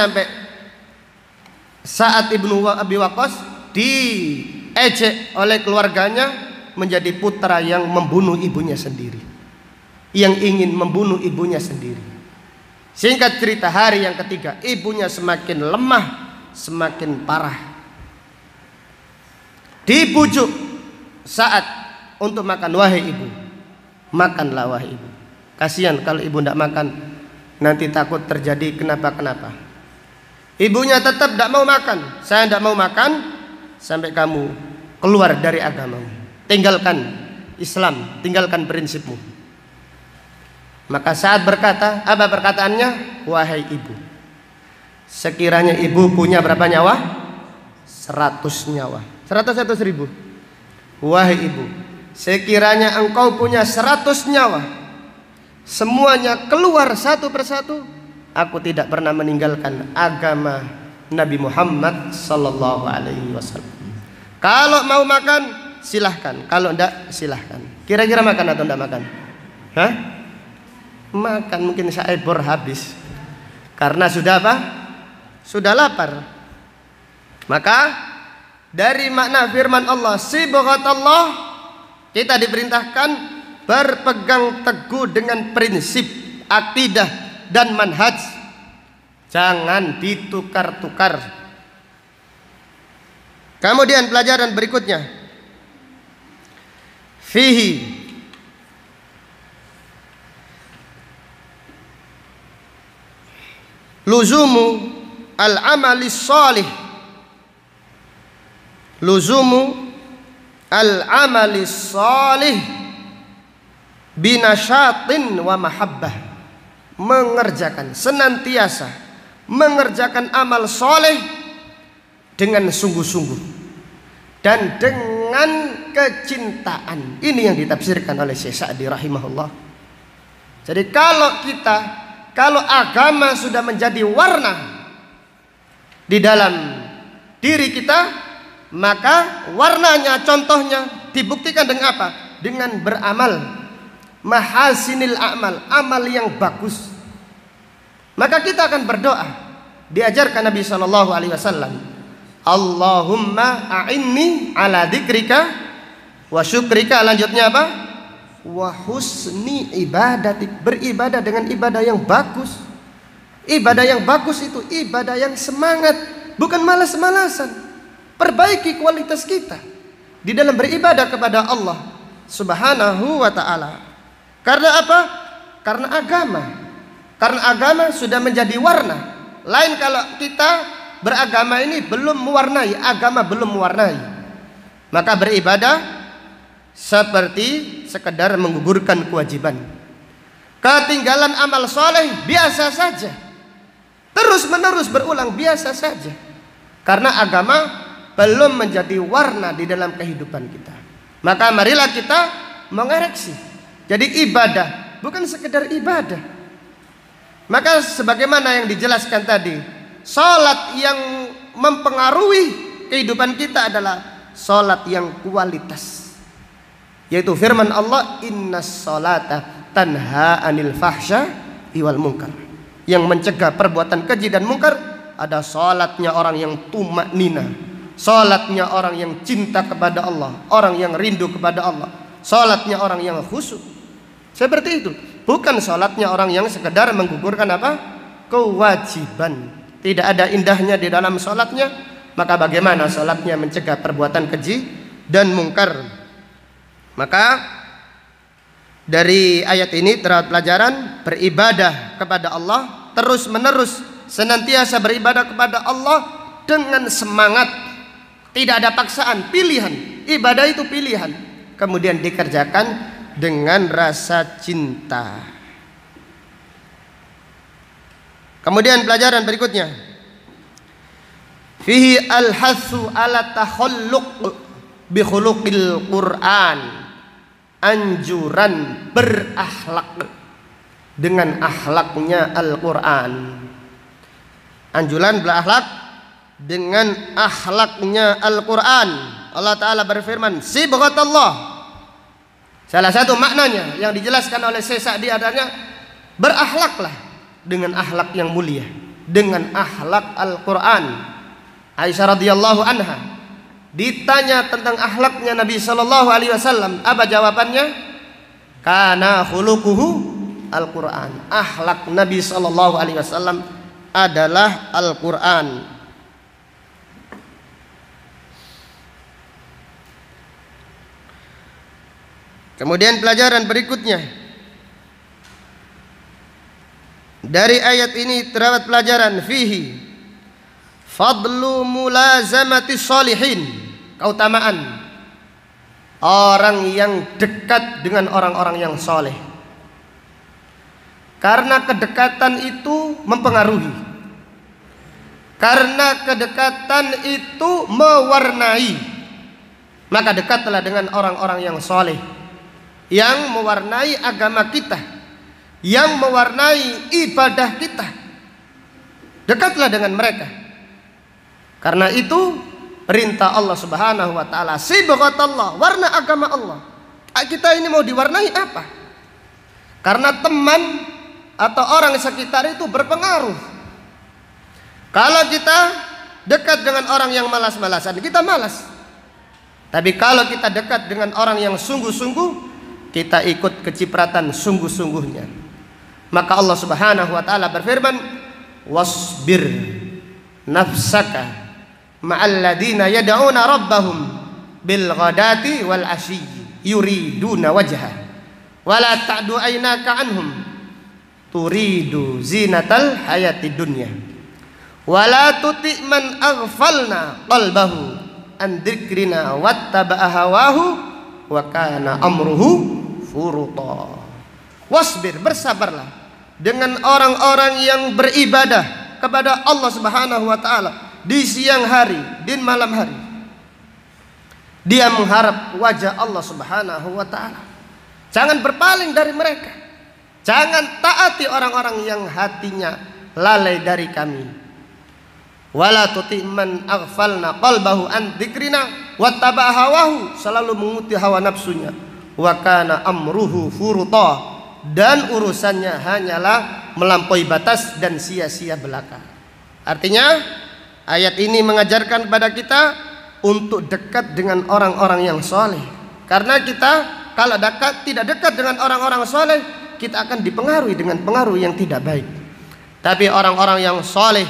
saat Ibnu Abi Waqqas diejek oleh keluarganya menjadi putra yang membunuh ibunya sendiri, yang ingin membunuh ibunya sendiri. Singkat cerita, hari yang ketiga ibunya semakin lemah, semakin parah. Dibujuk saat untuk makan, wahai ibu, makanlah wahai ibu. Kasihan kalau ibu tidak makan, nanti takut terjadi kenapa-kenapa. Ibunya tetap tidak mau makan. Saya tidak mau makan sampai kamu keluar dari agamamu, tinggalkan Islam, tinggalkan prinsipmu. Maka saat berkata, apa perkataannya? Wahai ibu, sekiranya ibu punya berapa nyawa? 100 nyawa. 100 atau 1000? Wahai ibu, sekiranya engkau punya 100 nyawa, semuanya keluar satu persatu, aku tidak pernah meninggalkan agama Nabi Muhammad sallallahu alaihi wasallam. Kalau mau makan silahkan, kalau enggak silahkan. Kira-kira makan atau enggak makan? Hah? Makan, mungkin seekor habis. Karena sudah apa? Sudah lapar. Maka dari makna firman Allah, sibghatullah, kita diperintahkan berpegang teguh dengan prinsip, akidah dan manhaj. Jangan ditukar-tukar. Kemudian pelajaran berikutnya, fihi luzumu al-amali shalih, luzumu al-amali shalih binasyatin wa mahabbah, mengerjakan, senantiasa mengerjakan amal soleh dengan sungguh-sungguh dan dengan kecintaan. Ini yang ditafsirkan oleh Syekh Sa'di rahimahullah. Jadi kalau agama sudah menjadi warna di dalam diri kita, maka warnanya, contohnya dibuktikan dengan apa? Dengan beramal, mahasinil a'mal, amal yang bagus. Maka kita akan berdoa, diajarkan Nabi SAW, Allahumma a'inni ala dzikrika wa syukrika. Lanjutnya apa? Wa husni ibadatik, beribadah dengan ibadah yang bagus. Ibadah yang bagus itu ibadah yang semangat, bukan malas-malasan. Perbaiki kualitas kita di dalam beribadah kepada Allah Subhanahu wa ta'ala. Karena apa? Karena agama. Karena agama sudah menjadi warna. Lain kalau kita beragama ini belum mewarnai, agama belum mewarnai, maka beribadah seperti sekedar menggugurkan kewajiban. Ketinggalan amal soleh biasa saja, terus menerus berulang biasa saja. Karena agama belum menjadi warna di dalam kehidupan kita. Maka marilah kita mengoreksi. Jadi ibadah bukan sekedar ibadah. Maka sebagaimana yang dijelaskan tadi, salat yang mempengaruhi kehidupan kita adalah salat yang kualitas. Yaitu firman Allah, innas salata tanha anil fahsya wal munkar. Yang mencegah perbuatan keji dan mungkar ada salatnya orang yang tumaknina, salatnya orang yang cinta kepada Allah, orang yang rindu kepada Allah, salatnya orang yang khusyuk. Seperti itu. Bukan salatnya orang yang sekedar menggugurkan apa? Kewajiban. Tidak ada indahnya di dalam salatnya. Maka bagaimana salatnya mencegah perbuatan keji dan mungkar? Maka dari ayat ini terdapat pelajaran beribadah kepada Allah terus menerus, senantiasa beribadah kepada Allah dengan semangat. Tidak ada paksaan, pilihan. Ibadah itu pilihan. Kemudian dikerjakan dengan rasa cinta. Kemudian pelajaran berikutnya, fihi al-hathu ala takhalluq bi khuluqil Qur'an, anjuran berakhlak dengan akhlaknya Al-Qur'an. Anjuran berakhlak dengan akhlaknya Al-Quran. Allah Ta'ala berfirman, sibghatullah. Salah satu maknanya yang dijelaskan oleh Syekh Sa'di adanya, berakhlaklah dengan akhlak yang mulia, dengan akhlak Al-Quran. Aisyah radhiyallahu anha ditanya tentang akhlaknya Nabi sallallahu alaihi wasallam, apa jawabannya? Kana khuluquhu Al-Quran. Akhlak Nabi sallallahu alaihi wasallam adalah Al-Quran. Kemudian pelajaran berikutnya, dari ayat ini terdapat pelajaran fihi fadlu mulazamati sholihin, keutamaan orang yang dekat dengan orang-orang yang soleh. Karena kedekatan itu mempengaruhi, karena kedekatan itu mewarnai, maka dekatlah dengan orang-orang yang soleh, yang mewarnai agama kita, yang mewarnai ibadah kita. Dekatlah dengan mereka. Karena itu perintah Allah Subhanahu wa taala, sibghatullah, warna agama Allah. Kita ini mau diwarnai apa? Karena teman atau orang sekitar itu berpengaruh. Kalau kita dekat dengan orang yang malas-malasan, kita malas. Tapi kalau kita dekat dengan orang yang sungguh-sungguh, kita ikut kecipratan sungguh-sungguhnya. Maka Allah Subhanahu wa taala berfirman, wasbir nafsaka ma'al ladina yad'una rabbahum bil ghadati wal asyi yuriduna wajha wala ta'du aynaka anhum turidu zinatal hayatid dunya wala tuti man aghfalna qalbahu an dzikrina wattaba'a hawahu wa kana amruhu furuta. Wasbir, bersabarlah dengan orang-orang yang beribadah kepada Allah Subhanahu wa taala di siang hari, di malam hari. Dia mengharap wajah Allah Subhanahu wa taala. Jangan berpaling dari mereka. Jangan taati orang-orang yang hatinya lalai dari kami. Wala tuti man aghfalna qalbahu an dzikrina wattaba'a hawahu, selalu mengikuti hawa nafsunya. Wa kana amruhu furuta, dan urusannya hanyalah melampaui batas dan sia-sia belaka. Artinya ayat ini mengajarkan kepada kita untuk dekat dengan orang-orang yang soleh. Karena kita kalau tidak dekat dengan orang-orang soleh, kita akan dipengaruhi dengan pengaruh yang tidak baik. Tapi orang-orang yang soleh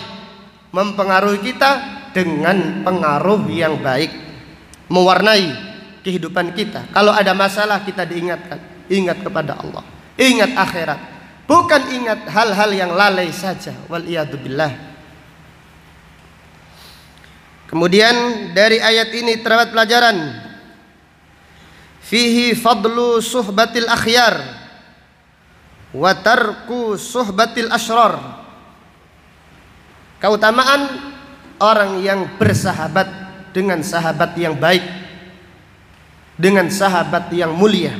mempengaruhi kita dengan pengaruh yang baik, mewarnai kehidupan kita. Kalau ada masalah, kita diingatkan, ingat kepada Allah, ingat akhirat, bukan ingat hal-hal yang lalai saja. Waliyadzubillah. Kemudian dari ayat ini terdapat pelajaran fihi fadlu suhbatil akhyar wa tarku suhbatil asyrar, keutamaan orang yang bersahabat dengan sahabat yang baik, dengan sahabat yang mulia,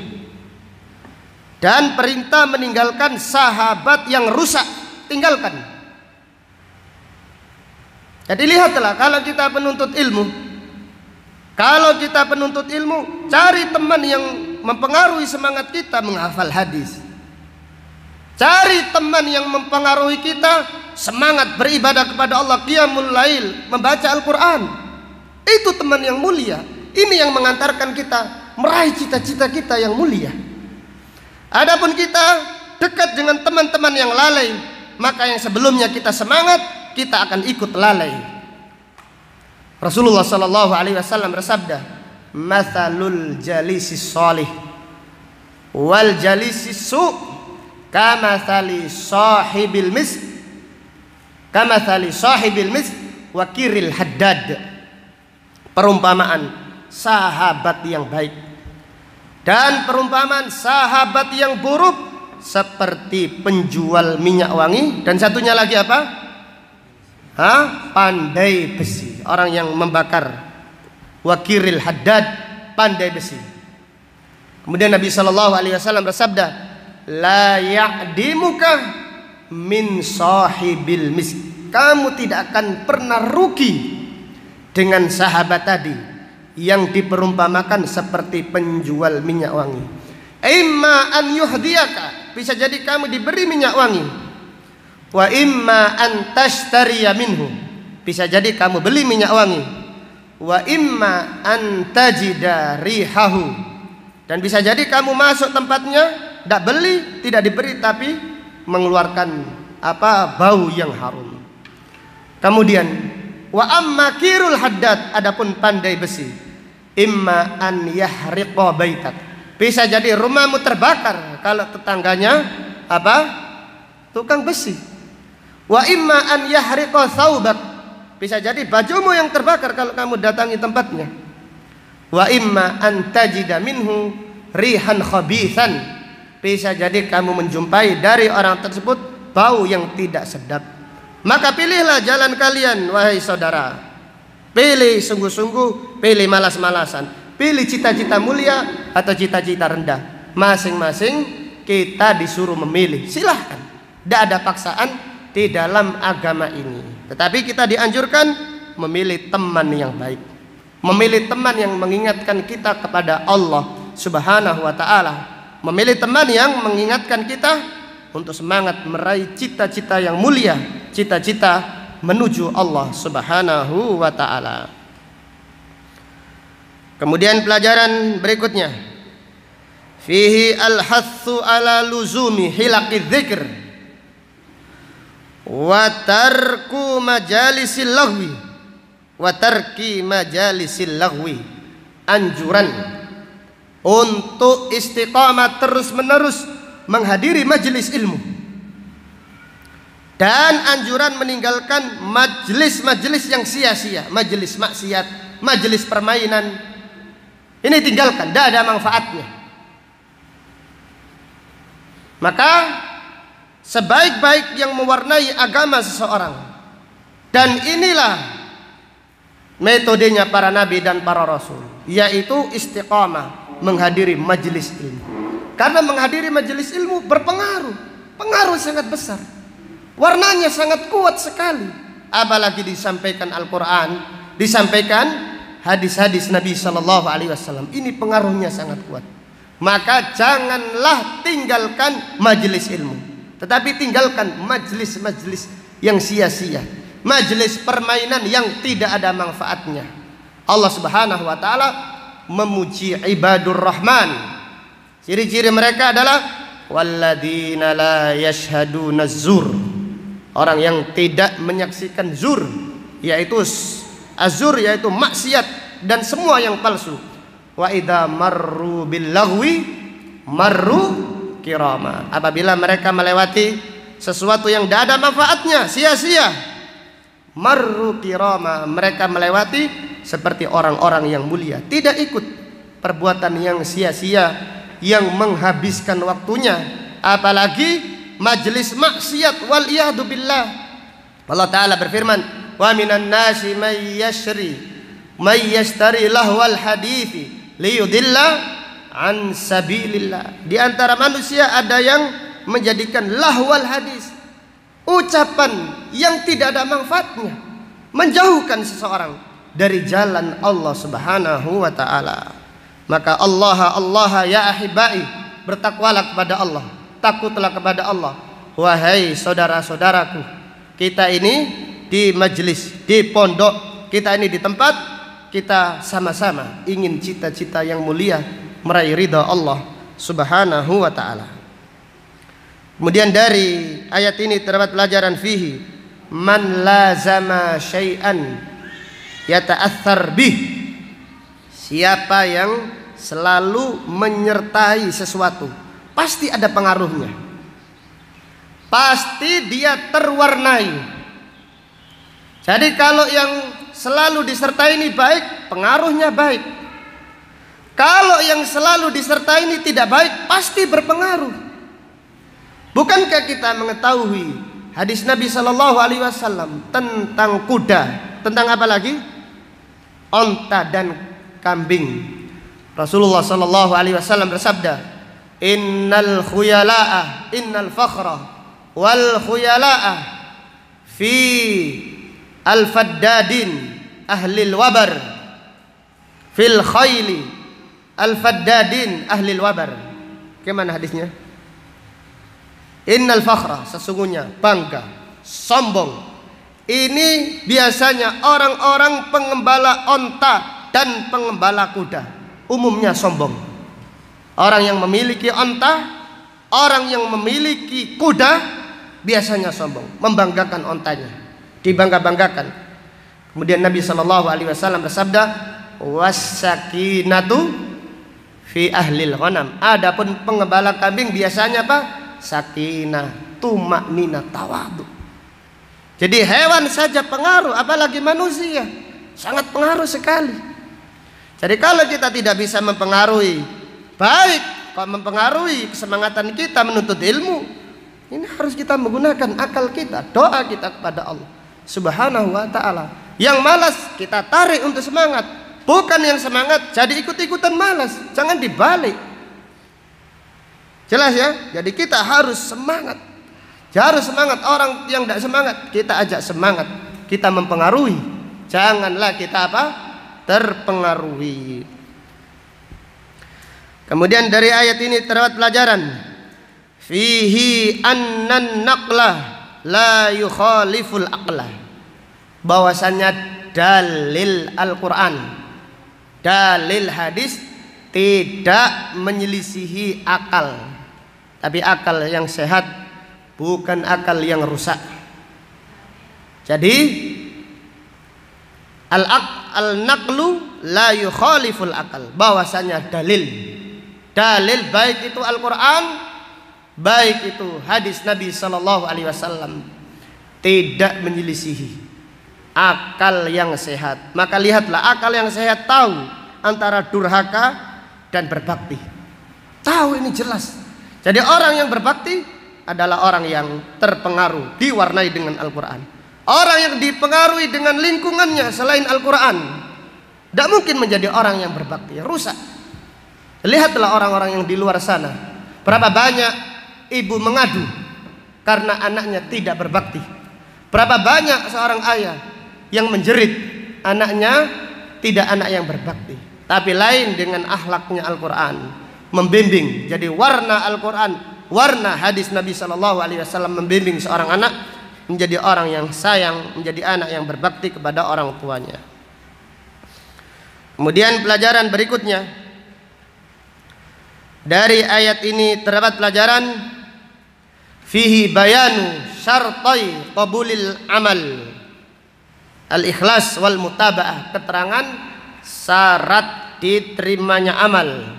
dan perintah meninggalkan sahabat yang rusak, tinggalkan. Jadi lihatlah, kalau kita penuntut ilmu, cari teman yang mempengaruhi semangat kita menghafal hadis. Cari teman yang mempengaruhi kita semangat beribadah kepada Allah, qiyamul lail, membaca Al-Quran. Itu teman yang mulia. Ini yang mengantarkan kita meraih cita-cita kita yang mulia. Adapun kita dekat dengan teman-teman yang lalai, maka yang sebelumnya kita semangat, kita akan ikut lalai. Rasulullah sallallahu alaihi wasallam bersabda, "Matsalul jalisis shalih wal jalisis su kamatsali sahibil misk wa kiril haddad." Perumpamaan sahabat yang baik dan perumpamaan sahabat yang buruk seperti penjual minyak wangi, dan satunya lagi apa? Pandai besi, orang yang membakar. Wakiril haddad, pandai besi. Kemudian Nabi sallallahu alaihi wasallam bersabda, la ya'dimuka min sahibil misk, kamu tidak akan pernah rugi dengan sahabat tadi yang diperumpamakan seperti penjual minyak wangi. Imma an yuhdiyaka, bisa jadi kamu diberi minyak wangi. Wa imma an tashtariya minhu, bisa jadi kamu beli minyak wangi. Wa imma an tajida rihahu, dan bisa jadi kamu masuk tempatnya tidak beli, tidak diberi, tapi mengeluarkan bau yang harum. Kemudian wa amma kirul haddad, adapun pandai besi, imma an yahriqa baitak, bisa jadi rumahmu terbakar kalau tetangganya tukang besi. Wa imma an yahriqa thawbak, bisa jadi bajumu yang terbakar kalau kamu datangi tempatnya. Wa imma an tajida minhu rihan khabithan, bisa jadi kamu menjumpai dari orang tersebut bau yang tidak sedap. Maka pilihlah jalan kalian wahai saudara. Pilih sungguh-sungguh, pilih malas-malasan, pilih cita-cita mulia atau cita-cita rendah. Masing-masing kita disuruh memilih. Silahkan, tidak ada paksaan di dalam agama ini. Tetapi kita dianjurkan memilih teman yang baik, memilih teman yang mengingatkan kita kepada Allah Subhanahu wa ta'ala, memilih teman yang mengingatkan kita untuk semangat meraih cita-cita yang mulia, cita-cita menuju Allah Subhanahu wa ta'ala. Kemudian pelajaran berikutnya, fihi al-hathu ala luzumi hilaqidz dzikr wa tarku majalisil laghwi wa tarki majalisil laghwi. Anjuran untuk istiqamah terus-menerus menghadiri majelis ilmu, dan anjuran meninggalkan majelis-majelis yang sia-sia, majelis maksiat, majelis permainan. Ini tinggalkan, tidak ada manfaatnya. Maka sebaik-baik yang mewarnai agama seseorang, dan inilah metodenya para nabi dan para rasul, yaitu istiqamah menghadiri majelis ilmu. Karena menghadiri majelis ilmu berpengaruh, pengaruh sangat besar, warnanya sangat kuat sekali. Apalagi disampaikan Al-Quran, disampaikan hadis-hadis Nabi Sallallahu Alaihi Wasallam, ini pengaruhnya sangat kuat. Maka janganlah tinggalkan majelis ilmu, tetapi tinggalkan majelis-majelis yang sia-sia, majelis permainan yang tidak ada manfaatnya. Allah Subhanahu wa ta'ala memuji ibadur rahman. Ciri-ciri mereka adalah walladzina la yashhaduna zur, orang yang tidak menyaksikan zur, yaitu azur, yaitu maksiat dan semua yang palsu. Wa idza marru bil lagwi marru kirama, apabila mereka melewati sesuatu yang tidak ada manfaatnya, sia-sia, marru kirama, mereka melewati seperti orang-orang yang mulia, tidak ikut perbuatan yang sia-sia yang menghabiskan waktunya, apalagi majelis maksiat. Wal iyadu billah. Allah Ta'ala berfirman, wa minan nasi may yashtari lahwal hadithi liyudilla an sabilillah. Di antara manusia ada yang menjadikan lahwal hadis, ucapan yang tidak ada manfaatnya, menjauhkan seseorang dari jalan Allah Subhanahu wa ta'ala. Maka Allah ya ahibai, bertakwalah kepada Allah, takutlah kepada Allah. Wahai saudara-saudaraku, kita ini di majelis, di pondok, kita ini di tempat, kita sama-sama ingin cita-cita yang mulia, meraih ridha Allah Subhanahu wa ta'ala. Kemudian dari ayat ini terdapat pelajaran fihi man lazama syai'an yata'athar bih, siapa yang selalu menyertai sesuatu pasti ada pengaruhnya, pasti dia terwarnai. Jadi kalau yang selalu disertai ini baik, pengaruhnya baik. Kalau yang selalu disertai ini tidak baik, pasti berpengaruh. Bukankah kita mengetahui hadis Nabi Sallallahu Alaihi Wasallam tentang kuda, tentang apa lagi? Onta dan kambing. Rasulullah Sallallahu Alaihi Wasallam bersabda, innal khuyala'a, innal fakhra wal khuyala'a fi al-faddadin ahlil wabar fil khayli al-faddadin ahlil wabar. Gimana hadisnya? Innal fakhra, sesungguhnya bangga, sombong, ini biasanya orang-orang pengembala onta dan pengembala kuda. Umumnya sombong. Orang yang memiliki onta, orang yang memiliki kuda biasanya sombong, membanggakan ontanya, dibangga-banggakan. Kemudian Nabi SAW bersabda, wassakinatu fi ahlil ghanam. Adapun pengembala kambing biasanya apa? Sakinah, tumaknina, tawadu. Jadi hewan saja pengaruh, apalagi manusia, sangat pengaruh sekali. Jadi kalau kita tidak bisa mempengaruhi, baik kalau mempengaruhi kesemangatan kita menuntut ilmu, ini harus kita menggunakan akal kita, doa kita kepada Allah Subhanahu wa ta'ala. Yang malas kita tarik untuk semangat, bukan yang semangat jadi ikut-ikutan malas. Jangan dibalik. Jelas ya? Jadi kita harus semangat. Harus semangat. Orang yang tidak semangat kita ajak semangat, kita mempengaruhi. Janganlah kita apa? Terpengaruhi. Kemudian dari ayat ini terdapat pelajaran, fihi annan naqlah la yukhaliful aqlah. Bahwasannya dalil Al-Quran, dalil hadis tidak menyelisihi akal, tapi akal yang sehat, bukan akal yang rusak. Jadi al-naqlu la yukhaliful akal, bahwasanya dalil baik itu Al-Quran, baik itu hadis Nabi SAW, tidak menyelisihi akal yang sehat. Maka lihatlah, akal yang sehat tahu antara durhaka dan berbakti. Tahu ini jelas. Jadi orang yang berbakti adalah orang yang terpengaruh, diwarnai dengan Al-Quran. Orang yang dipengaruhi dengan lingkungannya selain Al-Quran tidak mungkin menjadi orang yang berbakti, rusak. Lihatlah orang-orang yang di luar sana, berapa banyak ibu mengadu karena anaknya tidak berbakti. Berapa banyak seorang ayah yang menjerit anaknya tidak anak yang berbakti. Tapi lain dengan akhlaknya Al-Quran, membimbing. Jadi warna Al-Quran, warna hadis Nabi SAW membimbing seorang anak menjadi orang yang sayang, menjadi anak yang berbakti kepada orang tuanya. Kemudian pelajaran berikutnya, dari ayat ini terdapat pelajaran fihi bayanu syartai qabulil amal, al-ikhlas wal mutaba'ah, keterangan syarat diterimanya amal,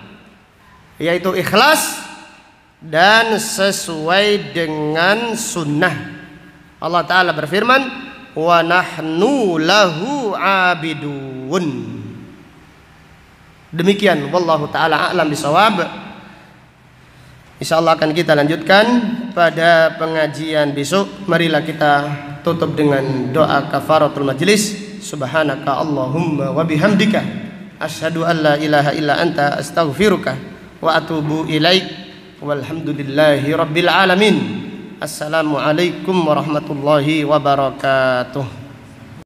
yaitu ikhlas dan sesuai dengan sunnah. Allah Ta'ala berfirman, wa nahnu lahu abidun. Demikian, wallahu ta'ala a'lam bisawab. InsyaAllah akan kita lanjutkan pada pengajian besok. Marilah kita tutup dengan doa kafaratul majlis. Subhanaka Allahumma wa bihamdika, asyhadu an la ilaha illa anta, astaghfiruka wa atubu ilaik. Walhamdulillahi rabbil alamin. Assalamualaikum warahmatullahi wabarakatuh.